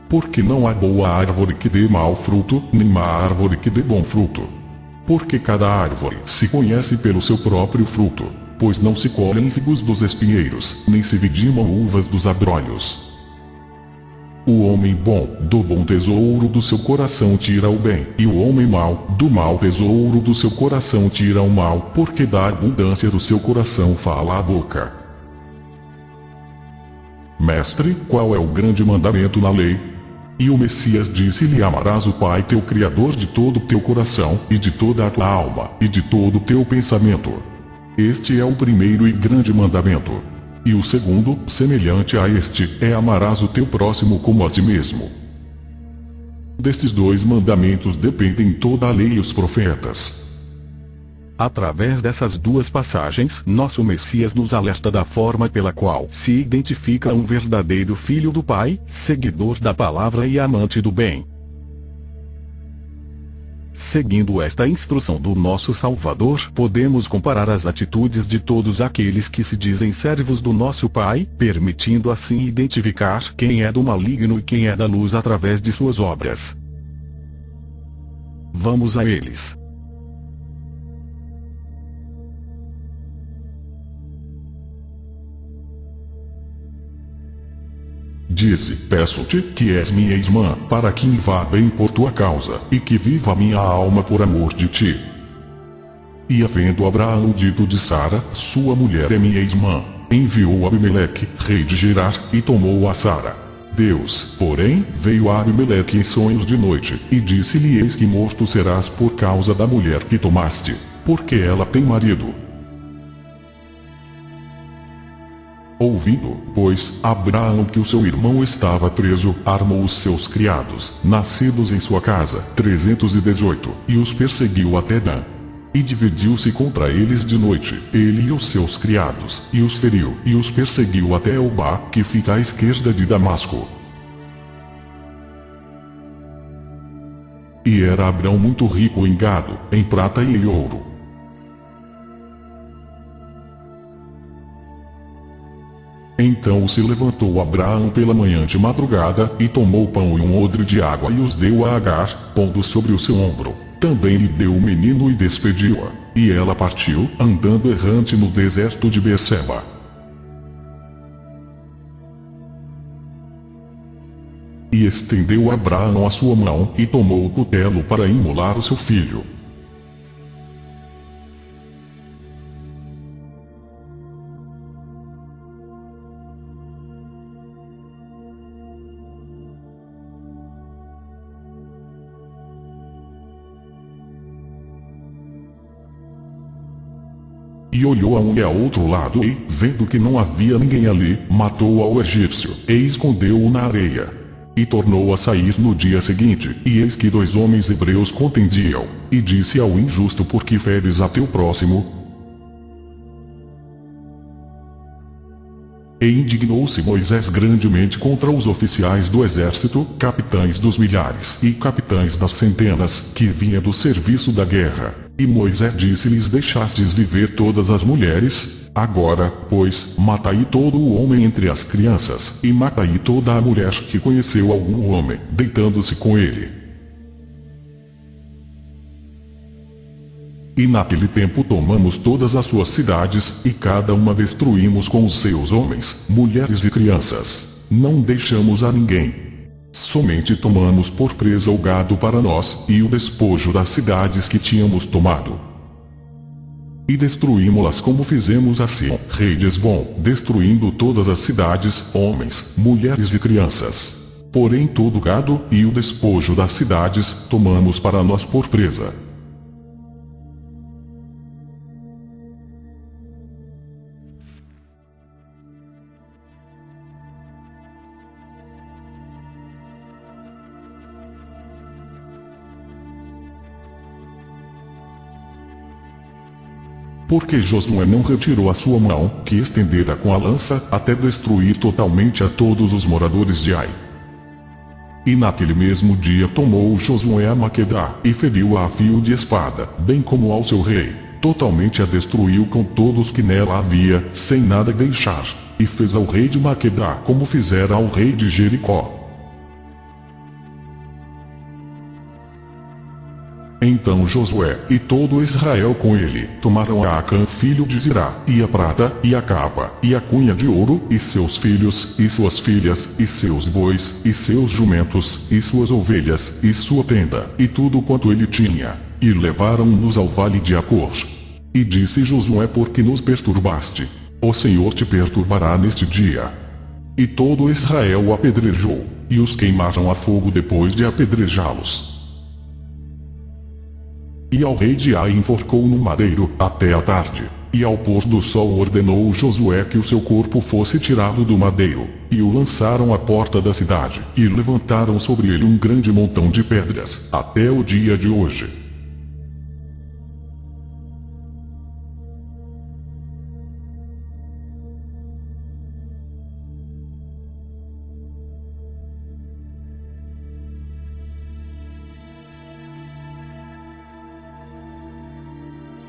Porque não há boa árvore que dê mau fruto, nem má árvore que dê bom fruto. Porque cada árvore se conhece pelo seu próprio fruto, pois não se colhem figos dos espinheiros, nem se vidimam uvas dos abrolhos. O homem bom, do bom tesouro do seu coração tira o bem, e o homem mau, do mau tesouro do seu coração tira o mal, porque da abundância do seu coração fala a boca. Mestre, qual é o grande mandamento na lei? E o Messias disse-lhe: amarás o Pai teu Criador de todo o teu coração, e de toda a tua alma, e de todo o teu pensamento. Este é o primeiro e grande mandamento. E o segundo, semelhante a este, é: amarás o teu próximo como a ti mesmo. Destes dois mandamentos dependem toda a lei e os profetas. Através dessas duas passagens, nosso Messias nos alerta da forma pela qual se identifica um verdadeiro filho do Pai, seguidor da palavra e amante do bem. Seguindo esta instrução do nosso Salvador, podemos comparar as atitudes de todos aqueles que se dizem servos do nosso Pai, permitindo assim identificar quem é do maligno e quem é da luz através de suas obras. Vamos a eles. Disse: peço-te, que és minha irmã, para que me vá bem por tua causa, e que viva minha alma por amor de ti. E havendo Abraão dito de Sara, sua mulher é minha irmã, enviou Abimeleque, rei de Gerar, e tomou a Sara. Deus, porém, veio a Abimeleque em sonhos de noite, e disse-lhe: eis que morto serás por causa da mulher que tomaste, porque ela tem marido. Ouvindo, pois, Abraão que o seu irmão estava preso, armou os seus criados, nascidos em sua casa, 318, e os perseguiu até Dan. E dividiu-se contra eles de noite, ele e os seus criados, e os feriu, e os perseguiu até Elbá, que fica à esquerda de Damasco. E era Abrão muito rico em gado, em prata e em ouro. Então se levantou Abraão pela manhã de madrugada, e tomou pão e um odre de água e os deu a Agar, pondo sobre o seu ombro. Também lhe deu o menino e despediu-a. E ela partiu, andando errante no deserto de Berseba. E estendeu Abraão a sua mão, e tomou o cutelo para imolar o seu filho. E olhou a um e a outro lado e, vendo que não havia ninguém ali, matou ao egípcio, e escondeu-o na areia. E tornou a sair no dia seguinte, e eis que 2 homens hebreus contendiam, e disse ao injusto: por que feres a teu próximo? E indignou-se Moisés grandemente contra os oficiais do exército, capitães dos milhares e capitães das centenas, que vinha do serviço da guerra. E Moisés disse-lhes: deixastes viver todas as mulheres? Agora, pois, matai todo o homem entre as crianças, e matai toda a mulher que conheceu algum homem, deitando-se com ele. E naquele tempo tomamos todas as suas cidades, e cada uma destruímos com os seus homens, mulheres e crianças. Não deixamos a ninguém. Somente tomamos por presa o gado para nós, e o despojo das cidades que tínhamos tomado. E destruímos-las como fizemos a Sihon, rei de Hesbom, destruindo todas as cidades, homens, mulheres e crianças. Porém todo o gado, e o despojo das cidades, tomamos para nós por presa. Porque Josué não retirou a sua mão, que estendera com a lança, até destruir totalmente a todos os moradores de Ai. E naquele mesmo dia tomou Josué a Maquedá, e feriu-a a fio de espada, bem como ao seu rei. Totalmente a destruiu com todos que nela havia, sem nada deixar. E fez ao rei de Maquedá como fizera ao rei de Jericó. Então Josué, e todo Israel com ele, tomaram a Acã filho de Zerá, e a prata, e a capa, e a cunha de ouro, e seus filhos, e suas filhas, e seus bois, e seus jumentos, e suas ovelhas, e sua tenda, e tudo quanto ele tinha, e levaram-nos ao vale de Acor. E disse Josué: por que nos perturbaste? O Senhor te perturbará neste dia. E todo Israel o apedrejou, e os queimaram a fogo depois de apedrejá-los. E ao rei de Ai enforcou no madeiro, até a tarde, e ao pôr do sol ordenou Josué que o seu corpo fosse tirado do madeiro, e o lançaram à porta da cidade, e levantaram sobre ele um grande montão de pedras, até o dia de hoje.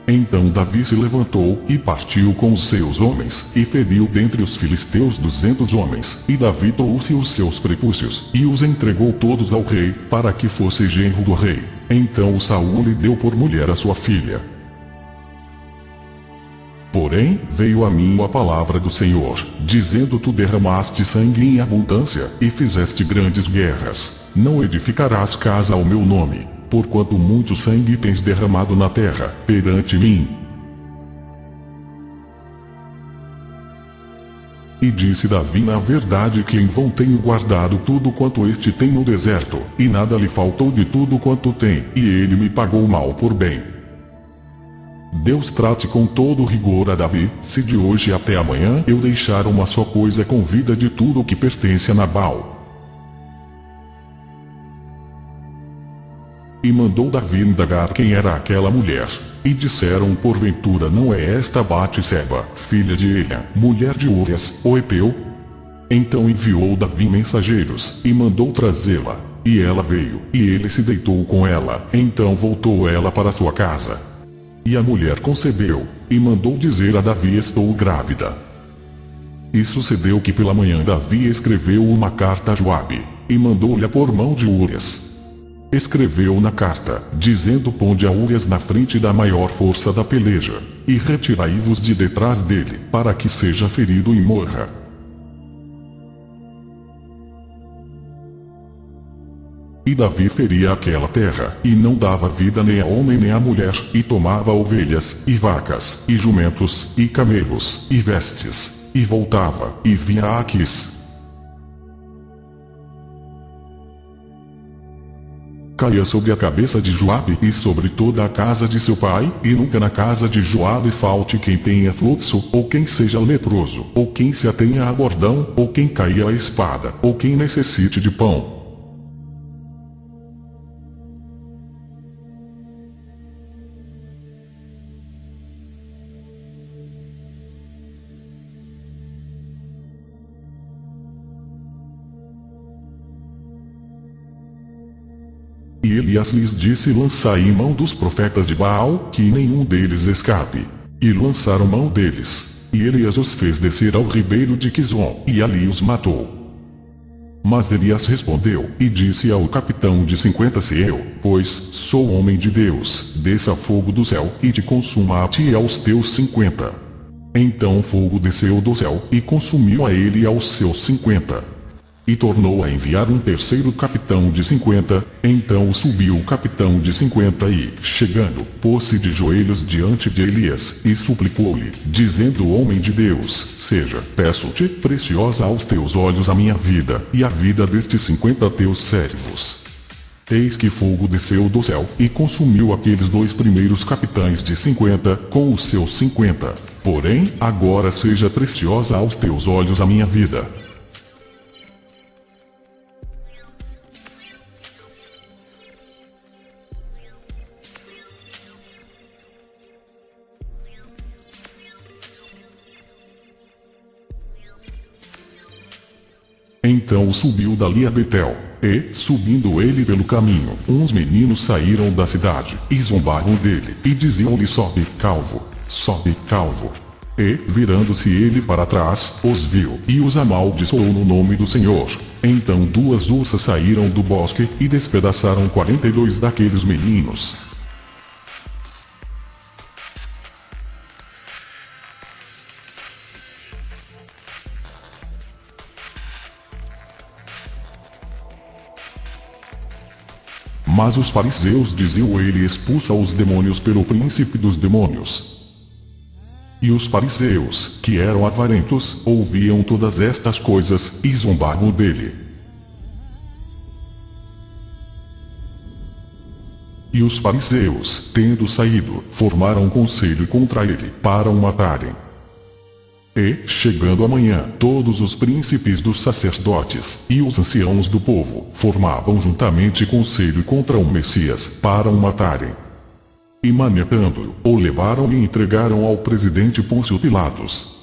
Então Davi se levantou, e partiu com os seus homens, e feriu dentre os filisteus 200 homens, e Davi trouxe os seus prepúcios, e os entregou todos ao rei, para que fosse genro do rei. Então Saul lhe deu por mulher a sua filha. Porém, veio a mim a palavra do Senhor, dizendo: tu derramaste sangue em abundância, e fizeste grandes guerras. Não edificarás casa ao meu nome, porquanto muito sangue tens derramado na terra, perante mim. E disse Davi: na verdade que em vão tenho guardado tudo quanto este tem no deserto, e nada lhe faltou de tudo quanto tem, e ele me pagou mal por bem. Deus trate com todo rigor a Davi, se de hoje até amanhã eu deixar uma só coisa com vida de tudo o que pertence a Nabal. E mandou Davi indagar quem era aquela mulher. E disseram: porventura não é esta Batseba, filha de Eliam, mulher de Urias, o Heteu? Então enviou Davi mensageiros, e mandou trazê-la. E ela veio, e ele se deitou com ela. Então voltou ela para sua casa. E a mulher concebeu, e mandou dizer a Davi: estou grávida. E sucedeu que pela manhã Davi escreveu uma carta a Joabe, e mandou-lhe por mão de Urias. Escreveu na carta, dizendo: ponde a Urias na frente da maior força da peleja, e retirai-vos de detrás dele, para que seja ferido e morra. E Davi feria aquela terra, e não dava vida nem a homem nem a mulher, e tomava ovelhas, e vacas, e jumentos, e camelos, e vestes, e voltava, e vinha a Aquis. Caia sobre a cabeça de Joabe e sobre toda a casa de seu pai, e nunca na casa de Joabe falte quem tenha fluxo, ou quem seja leproso, ou quem se atenha a bordão, ou quem caia a espada, ou quem necessite de pão. E Elias lhes disse: lançai em mão dos profetas de Baal, que nenhum deles escape. E lançaram mão deles. E Elias os fez descer ao ribeiro de Quizon, e ali os matou. Mas Elias respondeu, e disse ao capitão de 50: se eu, pois, sou homem de Deus, desça fogo do céu, e te consuma a ti e aos teus 50. Então o fogo desceu do céu, e consumiu a ele e aos seus 50. E tornou a enviar um terceiro capitão de 50, então subiu o capitão de 50 e, chegando, pôs-se de joelhos diante de Elias, e suplicou-lhe, dizendo: homem de Deus, seja, peço-te, preciosa aos teus olhos a minha vida, e a vida destes 50 teus servos. Eis que fogo desceu do céu, e consumiu aqueles dois primeiros capitães de 50, com os seus 50. Porém, agora seja preciosa aos teus olhos a minha vida. Então subiu dali a Betel, e, subindo ele pelo caminho, uns meninos saíram da cidade, e zombaram dele, e diziam-lhe: sobe, calvo, sobe, calvo. E, virando-se ele para trás, os viu, e os amaldiçoou no nome do Senhor. Então duas ursas saíram do bosque, e despedaçaram 42 daqueles meninos. Mas os fariseus diziam: ele expulsa os demônios pelo príncipe dos demônios. E os fariseus, que eram avarentos, ouviam todas estas coisas, e zombavam dele. E os fariseus, tendo saído, formaram conselho contra ele, para o matarem. E, chegando a manhã, todos os príncipes dos sacerdotes, e os anciãos do povo, formavam juntamente conselho contra o Messias, para o matarem. E maniatando-o, o levaram e entregaram ao presidente Pôncio Pilatos.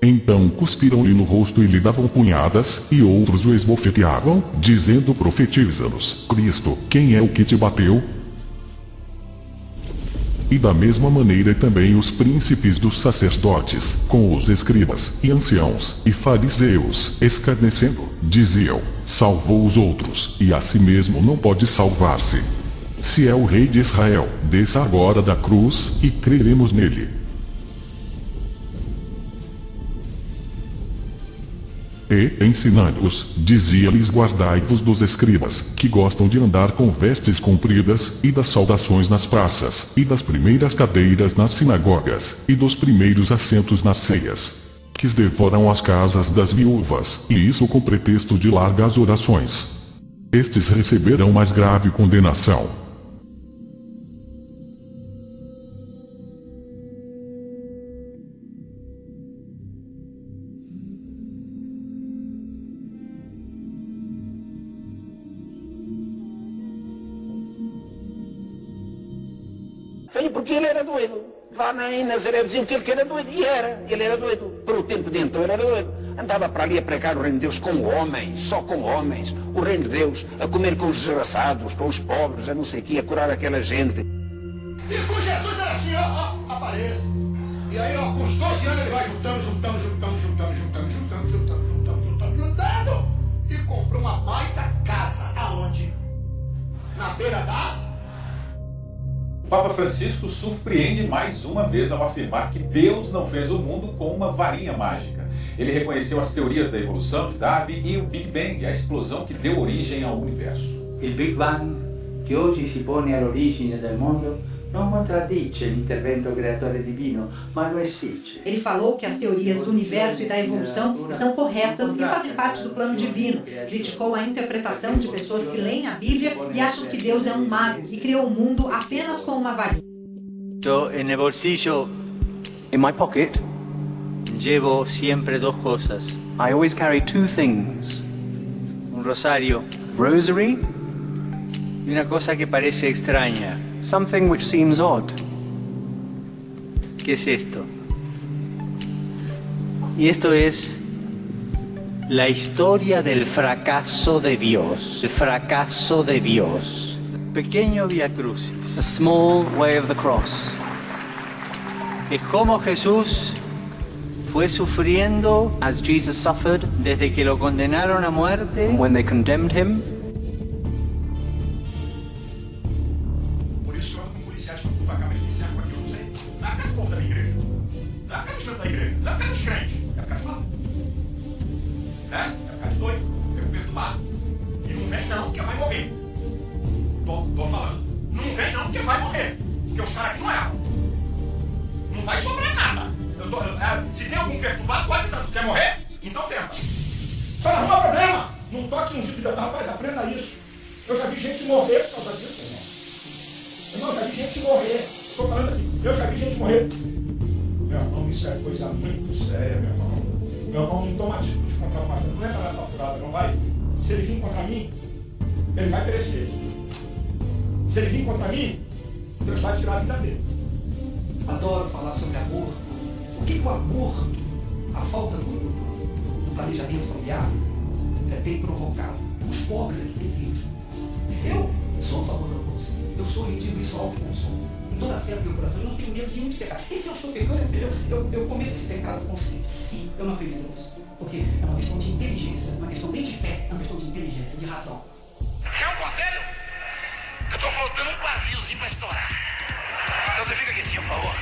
Então cuspiram-lhe no rosto e lhe davam punhadas, e outros o esbofeteavam, dizendo: profetiza-nos, Cristo, quem é o que te bateu? E da mesma maneira também os príncipes dos sacerdotes, com os escribas, e anciãos, e fariseus, escarnecendo, diziam: salvou os outros, e a si mesmo não pode salvar-se. Se é o rei de Israel, desça agora da cruz, e creremos nele. E, ensinando-os, dizia-lhes: guardai-vos dos escribas, que gostam de andar com vestes compridas, e das saudações nas praças, e das primeiras cadeiras nas sinagogas, e dos primeiros assentos nas ceias, que devoram as casas das viúvas, e isso com pretexto de largas orações. Estes receberão mais grave condenação. Porque ele era doido. Lá em Nazaré diziam que ele era doido. E era. Ele era doido. Para o tempo de então ele era doido. Andava para ali a pregar o reino de Deus com homens. Só com homens. O reino de Deus. A comer com os desgraçados, com os pobres, a não sei o quê. A curar aquela gente. E com Jesus era assim, aparece. E aí, com os 12 anos ele vai juntando. E comprou uma baita casa. Aonde? Na beira da... O Papa Francisco surpreende mais uma vez ao afirmar que Deus não fez o mundo com uma varinha mágica. Ele reconheceu as teorias da evolução de Darwin e o Big Bang, a explosão que deu origem ao universo. Il Big Bang, che oggi si pone all'origine del mondo, non contraddice l'intervento creatore divino, ma lo esige. Ele falou que as teorias do universo e da evolução estão corretas e fazem parte do plano divino. Criticou a interpretação de pessoas que leem a Bíblia e acham que Deus é um mago e criou o mundo apenas com uma varinha. Yo en el bolsillo, in my pocket, llevo siempre dos cosas. I always carry two things. Un rosario, rosary, y una cosa que parece extraña. Something which seems odd. ¿Qué es esto? Y esto es la historia del fracaso de Dios. El fracaso de Dios. Pequeño Vía Crucis. A small way of the cross. Es como Jesús fue sufriendo as Jesus suffered desde que lo condenaron a muerte. When they condemned him. Tô falando, não vem não, porque vai morrer. Porque os caras aqui não erram. Não vai sobrar nada. Se tem algum perturbado, pode avisar. Tu quer morrer? Então tenta. Só não arruma problema. Não toque um jeito de cantar, rapaz, aprenda isso. Eu já vi gente morrer por causa disso, irmão. Eu já vi gente morrer. Estou falando aqui, eu já vi gente morrer. Meu irmão, isso é coisa muito séria, meu irmão. Meu irmão, não toma atitude contra o pastor. Não entra nessa furada, não vai. Se ele vir contra mim, ele vai perecer. Se ele vir contra mim, Deus vai tirar a vida dele. Adoro falar sobre aborto. O que o aborto, a falta do planejamento familiar, tem provocado? Os pobres aqui têm filhos. Eu sou a favor do aborto. Eu sou, e digo isso, autoconsumo. Com toda a fé do meu coração, eu não tenho medo nenhum de pecar. E se eu estou pecando, eu cometo esse pecado consciente. Sim, eu não acredito nisso. Porque é uma questão de inteligência, uma questão nem de fé, é uma questão de inteligência, de razão. Quer um conselho? Eu tô faltando um paviozinho pra estourar. Então você fica quietinho, por favor.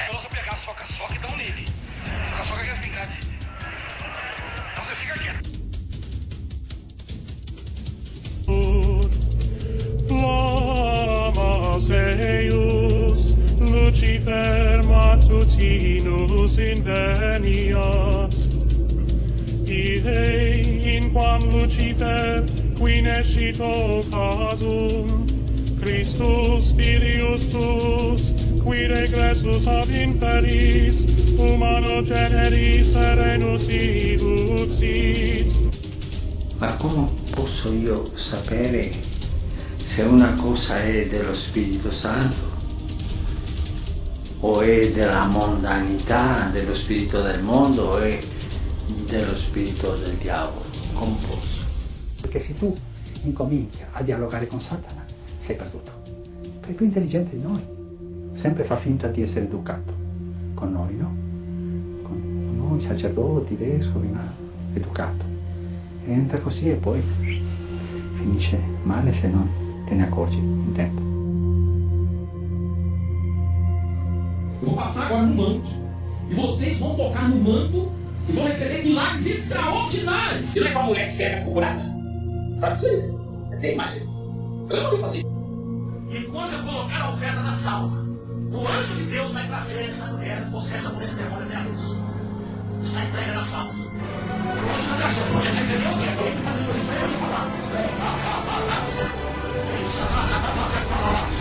Eu só pegar a soca e dá um nele. Soca que as pingadas. Então você fica quieto. pur. Flammas eius, Lucifer matutinus inveniat. Ide in quam Lucifer, qui nescito casum, Christus filius tuus, qui regressus ab inferis, humano generis serenus ibuxit. Ma come posso io sapere se una cosa è dello Spirito Santo o è della mondanità, dello spirito del mondo o è dello spirito del diavolo? Come posso? Perché se tu incominci a dialogare con Satana, sei perduto. È più intelligente di noi. Sempre fa finta di essere educato. Con noi no. Con noi sacerdoti, vescovi, ma educato. E entra così e poi finisce male se non te ne accorgi in tempo. Eu vou passar agora no manto. E vocês vão tocar no manto e vão receber milagres extraordinários. E não é pra mulher cega curada? Sabe disso aí? Tem imagem. Eu não podem fazer isso. E quando eu colocar a oferta na sala, o anjo de Deus vai trazer essa mulher possessa por esse demônio da minha luz. Está entregue na sala.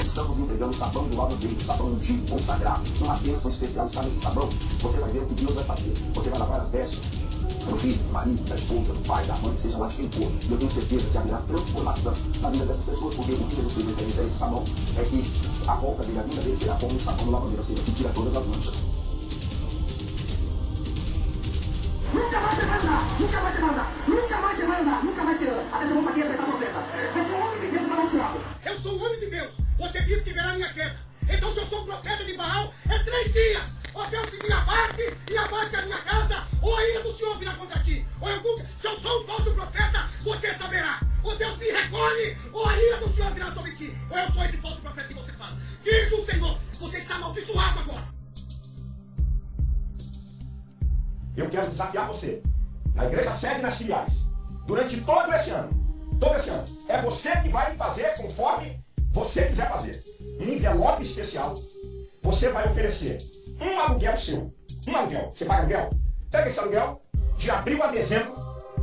Estamos entregando sabão do lado dele, sabão ungido, consagrado. Uma bênção especial está nesse sabão. Você vai ver o que Deus vai fazer. Você vai lavar as vestes do filho, do marido, da esposa, do pai, da mãe, seja lá de quem for. E eu tenho certeza que haverá transformação na vida dessas pessoas, porque o que Jesus fez referência a esse sabão é que a volta dele, a vida dele será como um sabão do lavadeiro, ou seja, que tira todas as manchas. Nunca mais você vai andar, nunca mais você vai andar, nunca mais você vai andar, nunca mais você anda. Até essa mão aqui vai estar profeta. Se eu sou homem de Deus, eu não amaldiçoado. Eu sou um homem de Deus. Você disse que verá a minha queda. Então, se eu sou um profeta de Baal, é 3 dias. Ou Deus se me abate e abate a minha casa, ou a ira do Senhor virá contra ti. Ou eu nunca, se eu sou um falso profeta, você saberá. Ou Deus me recolhe, ou a ira do Senhor virá sobre ti. Ou eu sou esse falso profeta que você fala. Diz o Senhor, você está amaldiçoado agora. Eu quero desafiar você, na igreja sede e nas filiais, durante todo esse ano, é você que vai fazer conforme você quiser fazer. Um envelope especial, você vai oferecer um aluguel seu. Um aluguel, você paga aluguel? Pega esse aluguel, de abril a dezembro,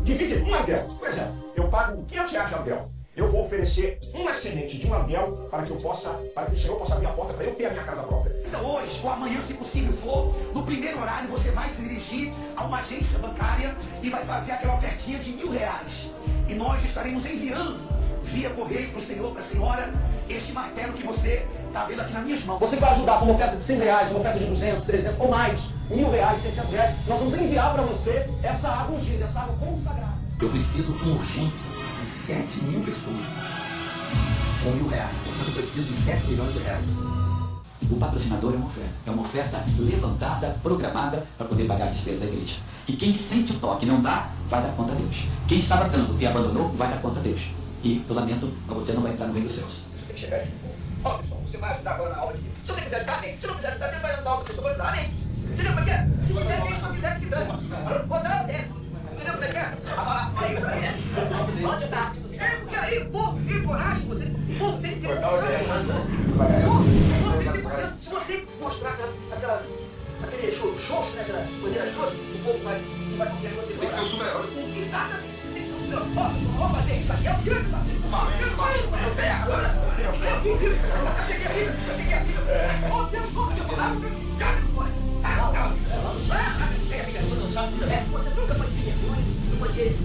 divide um aluguel. Por exemplo, eu pago R$500 de aluguel. Eu vou oferecer uma semente de um aluguel para que o Senhor possa abrir a porta para eu ter a minha casa própria. Então hoje, ou amanhã, se possível for, no primeiro horário você vai se dirigir a uma agência bancária e vai fazer aquela ofertinha de R$1.000. E nós estaremos enviando via correio para o senhor, para a senhora, este martelo que você está vendo aqui nas minhas mãos. Você vai ajudar com uma oferta de R$100, uma oferta de 200, 300 ou mais, R$1.000, R$600. Nós vamos enviar para você essa água ungida, essa água consagrada. Eu preciso com urgência de 7.000 pessoas com R$1.000. Portanto, eu preciso de R$7 milhões. O patrocinador é uma oferta levantada, programada para poder pagar a despesa da igreja. E quem sente o toque e não dá, vai dar conta a Deus. Quem estava dando e abandonou, vai dar conta a Deus. E eu lamento, mas você não vai entrar no reino dos céus. Tem que chegar assim. Ó, pessoal, você vai ajudar agora na aula aqui. Se você quiser ajudar, amém. Se não quiser ajudar, Deus vai ajudar outra pessoa para ajudar, amém. Entendeu como é que é? Se quiser, amém. Se não quiser, se dane. Vou dar o 10. Entendeu como é que é? Agora, é isso aí, né? Pode ajudar. É, porque aí o povo tem coragem, você. O povo tem que ter confiança. O povo tem que ter confiança. Se você mostrar aquele xoxo, né? Aquela bandeira xoxo, o povo vai confiar em você. Tem que ser um super-herói. Exatamente. Você tem que ser um super-herói. Ó, vamos fazer isso aqui. É o que eu fazer. Eu peguei a Bíblia. Ó, Deus, como você falava, você nunca pode ter vergonha, não pode ter.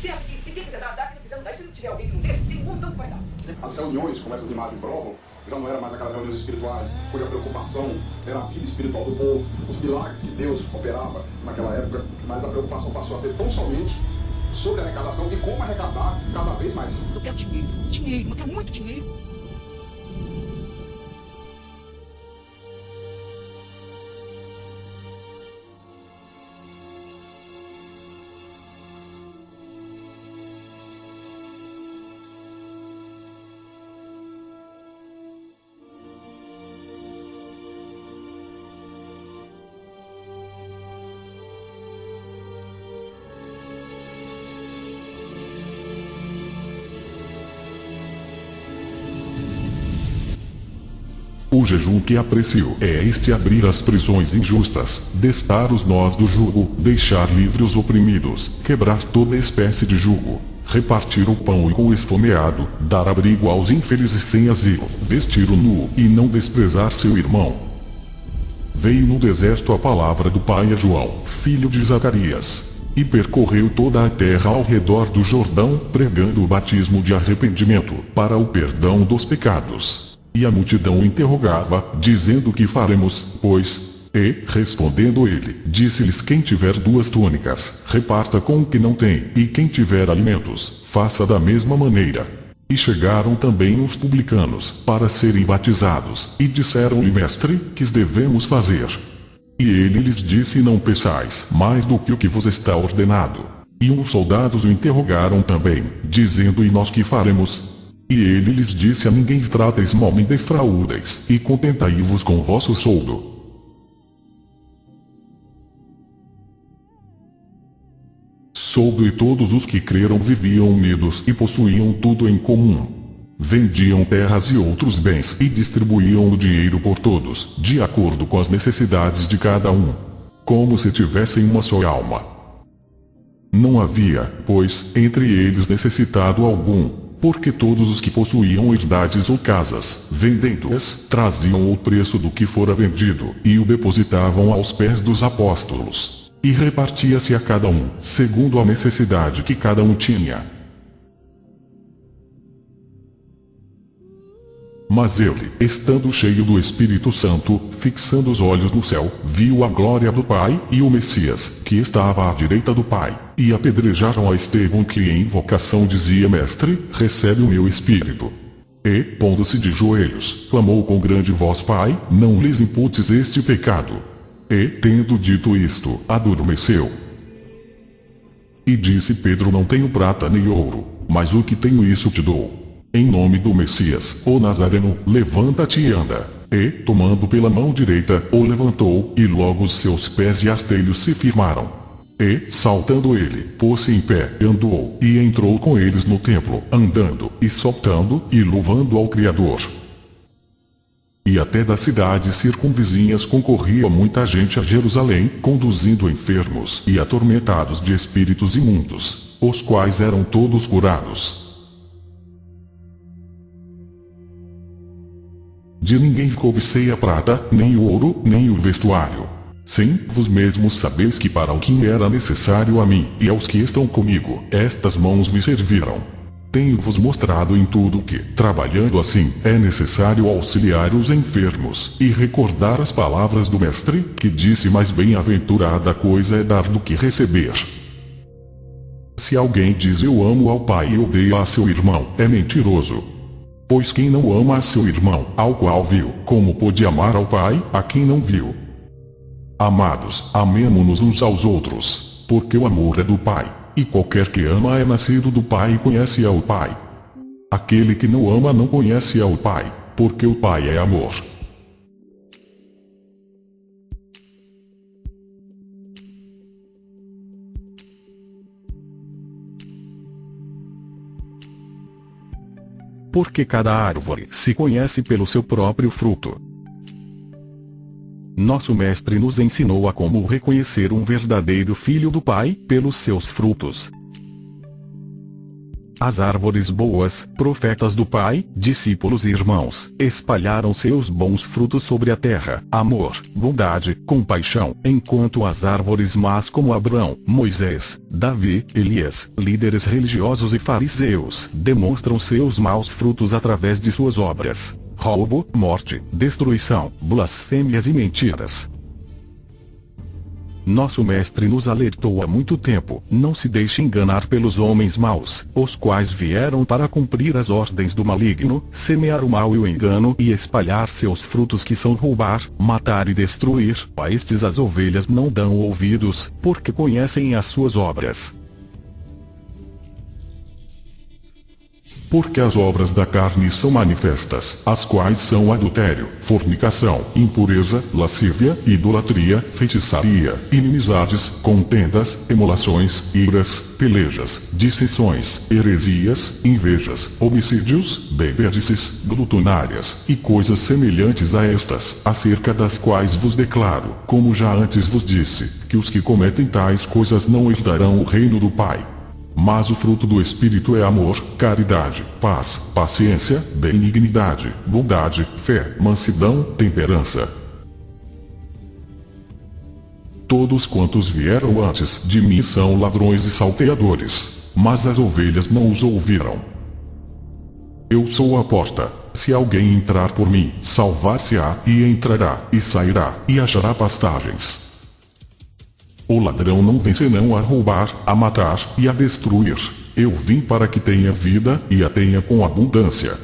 Peça. E quem quiser dar, quem não quiser não dá. E se não tiver alguém que não tem, tem um montão que vai dar. As reuniões, como essas imagens provam, já não era mais aquelas reuniões espirituais, cuja preocupação era a vida espiritual do povo, os milagres que Deus operava naquela época, mas a preocupação passou a ser tão somente sobre a arrecadação e como arrecadar cada vez mais. Eu quero dinheiro, eu quero muito dinheiro. O jejum que aprecio é este: abrir as prisões injustas, destar os nós do jugo, deixar livres os oprimidos, quebrar toda espécie de jugo, repartir o pão com o esfomeado, dar abrigo aos infelizes sem asilo, vestir o nu e não desprezar seu irmão. Veio no deserto a palavra do pai a João, filho de Zacarias, e percorreu toda a terra ao redor do Jordão, pregando o batismo de arrependimento, para o perdão dos pecados. E a multidão o interrogava, dizendo: que faremos, pois? E, respondendo ele, disse-lhes: quem tiver 2 túnicas, reparta com o que não tem, e quem tiver alimentos, faça da mesma maneira. E chegaram também os publicanos, para serem batizados, e disseram-lhe: mestre, que devemos fazer? E ele lhes disse: não peçais mais do que o que vos está ordenado. E uns soldados o interrogaram também, dizendo: e nós que faremos? E ele lhes disse: a ninguém trateis mal nem defraudeis, e contentai-vos com o vosso soldo. Soldo. E todos os que creram viviam unidos e possuíam tudo em comum. Vendiam terras e outros bens e distribuíam o dinheiro por todos, de acordo com as necessidades de cada um, como se tivessem uma só alma. Não havia, pois, entre eles necessitado algum, porque todos os que possuíam herdades ou casas, vendendo-as, traziam o preço do que fora vendido, e o depositavam aos pés dos apóstolos, e repartia-se a cada um, segundo a necessidade que cada um tinha. Mas ele, estando cheio do Espírito Santo, fixando os olhos no céu, viu a glória do Pai, e o Messias, que estava à direita do Pai, e apedrejaram a Estevão, que em invocação dizia: mestre, recebe o meu espírito. E, pondo-se de joelhos, clamou com grande voz: Pai, não lhes imputes este pecado. E, tendo dito isto, adormeceu. E disse Pedro: não tenho prata nem ouro, mas o que tenho isso te dou. Em nome do Messias, o Nazareno, levanta-te e anda. E, tomando pela mão direita, o levantou, e logo os seus pés e artelhos se firmaram. E, saltando ele, pôs-se em pé, andou, e entrou com eles no templo, andando, e saltando, e louvando ao Criador. E até das cidades circunvizinhas concorria muita gente a Jerusalém, conduzindo enfermos e atormentados de espíritos imundos, os quais eram todos curados. De ninguém cobicei a prata, nem o ouro, nem o vestuário. Sim, vos mesmos sabeis que para o que era necessário a mim, e aos que estão comigo, estas mãos me serviram. Tenho-vos mostrado em tudo que, trabalhando assim, é necessário auxiliar os enfermos, e recordar as palavras do Mestre, que disse: mais bem-aventurada coisa é dar do que receber. Se alguém diz: eu amo ao Pai e odeio a seu irmão, é mentiroso. Pois quem não ama a seu irmão, ao qual viu, como pode amar ao Pai, a quem não viu? Amados, amemo-nos uns aos outros, porque o amor é do Pai, e qualquer que ama é nascido do Pai e conhece ao Pai. Aquele que não ama não conhece ao Pai, porque o Pai é amor. Porque cada árvore se conhece pelo seu próprio fruto. Nosso Mestre nos ensinou a como reconhecer um verdadeiro filho do Pai, pelos seus frutos. As árvores boas, profetas do Pai, discípulos e irmãos, espalharam seus bons frutos sobre a terra, amor, bondade, compaixão, enquanto as árvores más como Abraão, Moisés, Davi, Elias, líderes religiosos e fariseus, demonstram seus maus frutos através de suas obras: roubo, morte, destruição, blasfêmias e mentiras. Nosso Mestre nos alertou há muito tempo: não se deixe enganar pelos homens maus, os quais vieram para cumprir as ordens do maligno, semear o mal e o engano e espalhar seus frutos, que são roubar, matar e destruir. A estes as ovelhas não dão ouvidos, porque conhecem as suas obras. Porque as obras da carne são manifestas, as quais são adultério, fornicação, impureza, lascívia, idolatria, feitiçaria, inimizades, contendas, emulações, iras, pelejas, dissensões, heresias, invejas, homicídios, bebedices, glutonárias, e coisas semelhantes a estas, acerca das quais vos declaro, como já antes vos disse, que os que cometem tais coisas não herdarão o reino do Pai. Mas o fruto do Espírito é amor, caridade, paz, paciência, benignidade, bondade, fé, mansidão, temperança. Todos quantos vieram antes de mim são ladrões e salteadores, mas as ovelhas não os ouviram. Eu sou a porta. Se alguém entrar por mim, salvar-se-á, e entrará, e sairá, e achará pastagens. O ladrão não vem senão a roubar, a matar e a destruir. Eu vim para que tenha vida, e a tenha com abundância.